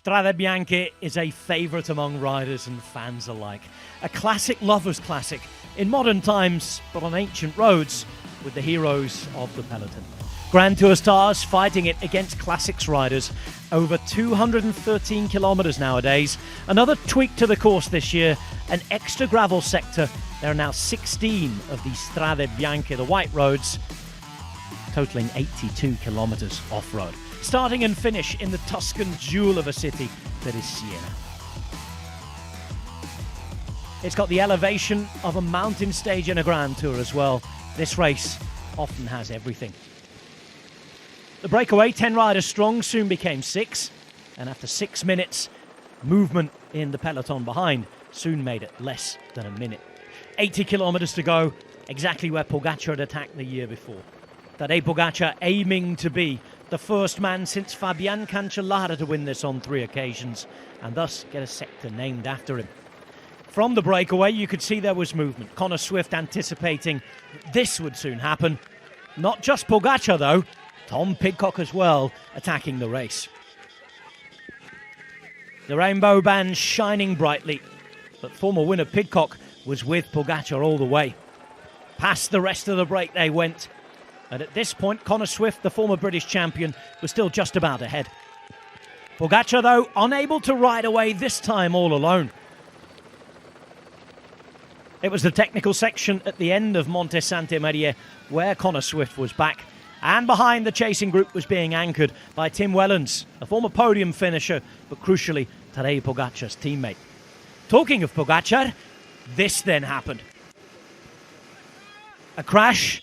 Strade Bianche is a favourite among riders and fans alike. A classic lover's classic in modern times, but on ancient roads with the heroes of the peloton. Grand Tour stars fighting it against classics riders. Over 213 kilometres nowadays. Another tweak to the course this year, an extra gravel sector. There are now 16 of the Strade Bianche, the white roads, totalling 82 kilometres off-road. Starting and finish in the Tuscan jewel of a city that is Siena. It's got the elevation of a mountain stage in a Grand Tour as well. This race often has everything. The breakaway, 10 riders strong, soon became 6. And after 6 minutes, movement in the peloton behind soon made it less than a minute. 80 kilometres to go, exactly where Pogacar had attacked the year before. Tadej Pogacar aiming to be the first man since Fabian Cancellara to win this on 3 occasions, and thus get a sector named after him. From the breakaway, you could see there was movement. Connor Swift anticipating this would soon happen. Not just Pogacar though, Tom Pidcock as well, attacking the race. The rainbow band shining brightly, but former winner Pidcock was with Pogacar all the way. Past the rest of the break they went, and at this point Connor Swift, the former British champion, was still just about ahead. Pogacar though, unable to ride away this time all alone. It was the technical section at the end of Monte Sante Maria where Connor Swift was back. And behind the chasing group was being anchored by Tim Wellens, a former podium finisher, but crucially, Tadej Pogacar's teammate. Talking of Pogacar, this then happened. A crash,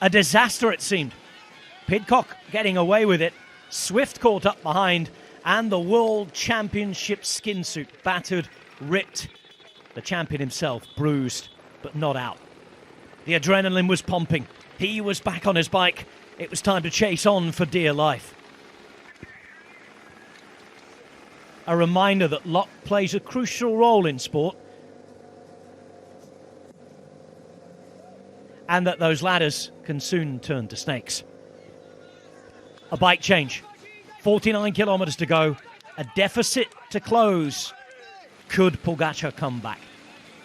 a disaster it seemed. Pidcock getting away with it, Swift caught up behind, and the World Championship skin suit battered, ripped. The champion himself bruised, but not out. The adrenaline was pumping. He was back on his bike. It was time to chase on for dear life. A reminder that luck plays a crucial role in sport, and that those ladders can soon turn to snakes. A bike change. 49 kilometres to go. A deficit to close. Could Pogacar come back?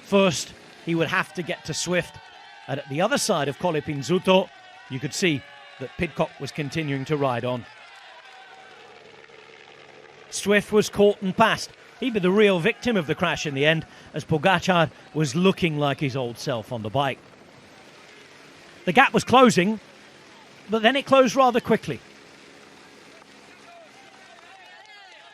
First, he would have to get to Swift. And at the other side of Colle Pinzuto, you could see that Pidcock was continuing to ride on. Swift was caught and passed. He'd be the real victim of the crash in the end, as Pogacar was looking like his old self on the bike. The gap was closing, but then it closed rather quickly.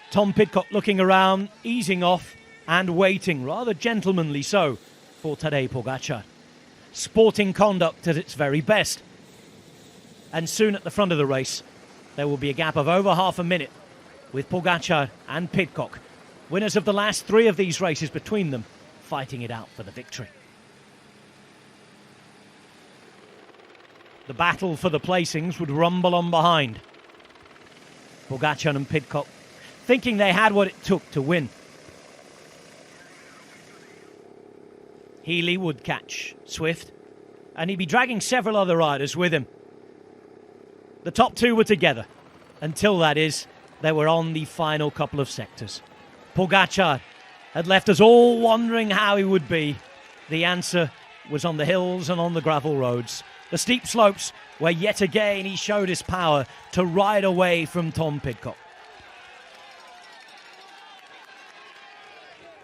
Tom Pidcock looking around, easing off and waiting, rather gentlemanly so, for Tadej Pogacar. Sporting conduct at its very best. And soon at the front of the race, there will be a gap of over half a minute with Pogacar and Pidcock, winners of the last 3 of these races between them, fighting it out for the victory. The battle for the placings would rumble on behind. Pogacar and Pidcock thinking they had what it took to win. Healy would catch Swift, and he'd be dragging several other riders with him. The top 2 were together, until that is, they were on the final couple of sectors. Pogacar had left us all wondering how he would be. The answer was on the hills and on the gravel roads. The steep slopes where yet again he showed his power to ride away from Tom Pidcock.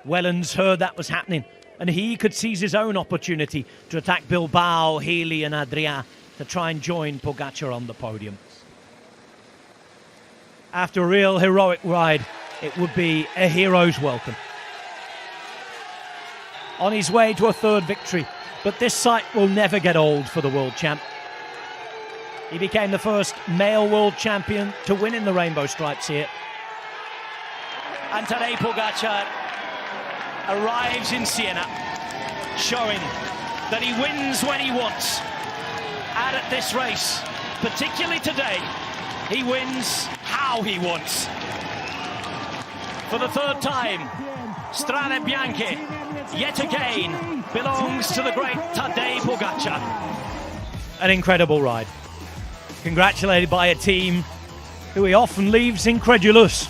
Wellens heard that was happening, and he could seize his own opportunity to attack Bilbao, Healy and Adrià to try and join Pogacar on the podium. After a real heroic ride, it would be a hero's welcome. On his way to a 3rd victory, but this sight will never get old for the world champ. He became the first male world champion to win in the rainbow stripes here. And Tadej Pogacar arrives in Siena, showing that he wins when he wants. And at this race, particularly today, he wins how he wants. For the 3rd time, Strade Bianche, yet again, belongs to the great Tadej Pogacar. An incredible ride. Congratulated by a team who he often leaves incredulous.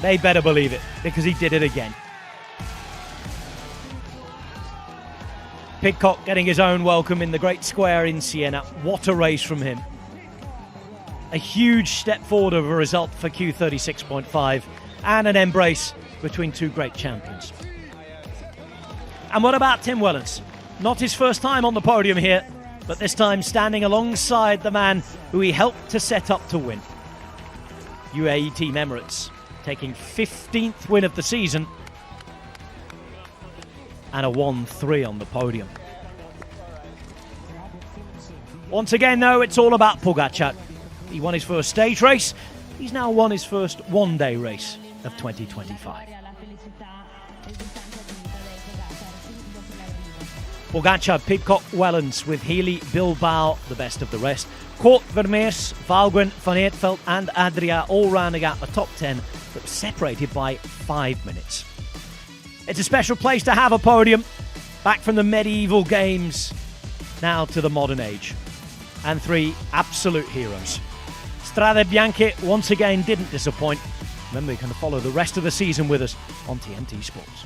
They better believe it, because he did it again. Pidcock getting his own welcome in the Great Square in Siena. What a race from him. A huge step forward of a result for Q36.5 and an embrace between two great champions. And what about Tim Wellens? Not his first time on the podium here, but this time standing alongside the man who he helped to set up to win. UAE Team Emirates taking 15th win of the season and a 1-3 on the podium. Once again, though, it's all about Pogacar. He won his first stage race. He's now won his first one-day race of 2025. Pogacar, Pidcock, Wellens with Healy, Bilbao, the best of the rest. Kort, Vermeers, Valgren, Van Eertveld and Adria all rounding out the top 10, but separated by 5 minutes. It's a special place to have a podium. Back from the medieval games, now to the modern age. And 3 absolute heroes. Strade Bianche once again didn't disappoint. Remember, you can follow the rest of the season with us on TNT Sports.